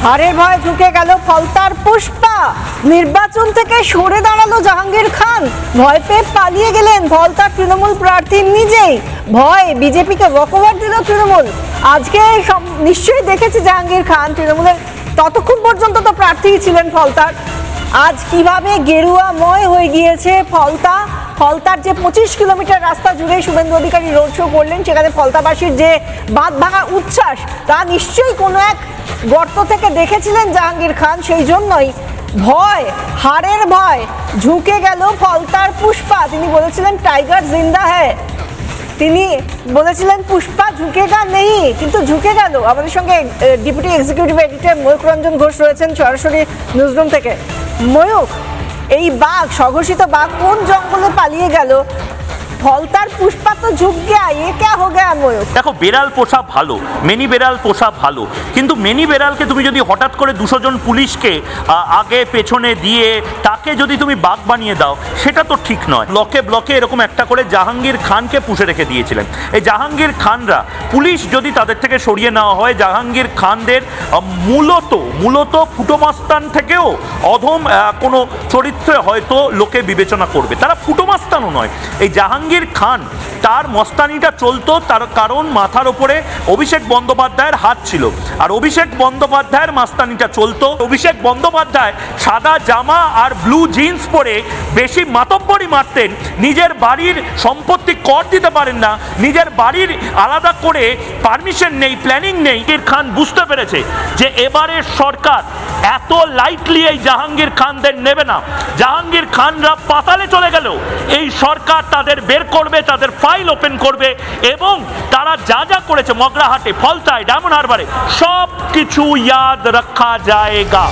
হারের ভয় ঢুকে গেল ফলতার পুষ্পা। নির্বাচন থেকে সরে দাঁড়ালো জাহাঙ্গীর খান। ভয় পেয়ে পালিয়ে গেলেন ফলতার তৃণমূল প্রার্থী নিজেই। ভয় বিজেপিকে ওয়াকওভার দিল তৃণমূল। আজকে নিশ্চয়ই দেখেছি জাহাঙ্গীর খান তৃণমূলের ততক্ষণ পর্যন্ত তো প্রার্থী ছিলেন ফলতার। আজ কিভাবে গেরুয়াময় হয়ে গিয়েছে ফলতার যে 25 কিলোমিটার রাস্তা জুড়ে শুভেন্দু অধিকারী রোড শো করলেন, সেখানে ফলতাবাসীর যে বাঁধ ভাঙা উচ্ছ্বাস, তা নিশ্চয়ই কোনো এক গর্ত থেকে দেখেছিলেন জাহাঙ্গীর খান। সেই জন্যই হারের ভয় ঝুঁকে গেল ফলতার পুষ্পা। তিনি বলেছিলেন টাইগার জিন্দা হ্যায়, তিনি বলেছিলেন পুষ্পা ঝুঁকেগা নেই, কিন্তু ঝুঁকে গেল। আমাদের সঙ্গে deputy executive editor Mayukh Ranjan Ghosh রয়েছেন সরাসরি নিউজরুম থেকে। ময়ূক, এই বাঘ, স্বঘোষিত বাঘ কোন জঙ্গলে পালিয়ে গেল? ফলতার পুষ্পা তো ঝুঁক গয়া, এ ক্যা হো গয়া ময়ূক? দেখো, বেড়াল পোষা ভালো, মেনি বেড়াল পোষা ভালো, কিন্তু মেনি বেড়ালকে তুমি যদি হঠাৎ করে 200 জন পুলিশকে আগে পেছনে দিয়ে তাকে যদি তুমি বাঘ বানিয়ে দাও, সেটা তো ঠিক নয়। ব্লকে ব্লকে এরকম একটা করে জাহাঙ্গীর খানকে পুষে রেখে দিয়েছিলেন। এই জাহাঙ্গীর খানরা, পুলিশ যদি তাদের থেকে সরিয়ে নেওয়া হয়, জাহাঙ্গীর খানদের মূলত ফুটোমাস্তান থেকেও অধম কোনো চরিত্রে হয়তো লোকে বিবেচনা করবে। তারা ফুটোমাস্তানও নয়। এই জাহাঙ্গীর খান, তার মস্তানিটা চলতো তার কারণ মাথার ওপরে অভিষেক বন্দ্যোপাধ্যায়ের হাত ছিল, আর অভিষেক বন্দ্যোপাধ্যায়ের মাস্তানিটা চলতো। অভিষেক বন্দ্যোপাধ্যায় সাদা জামা আর ব্লু জিন্স পরে বেশি মাতব্বরি মারতেন। নিজের বাড়ির সম্পত্তি কর দিতে পারেন না, নিজের বাড়ির আলাদা করে পারমিশন নেই, প্ল্যানিং নেই। খান বুঝতে পেরেছে যে এবারের সরকার এত লাইটলি এই জাহাঙ্গীর খানদের নেবে না। জাহাঙ্গীর খানরা পাতালে চলে গেল, এই সরকার তাদের বের করবে, তাদের ফাইল ওপেন করবে, এবং তারা যা যা করেছে মগরাহাটে, ফলতায়, ডায়মন্ড হারবারে, সব কিছু ইয়াদ রাখা যায়গা।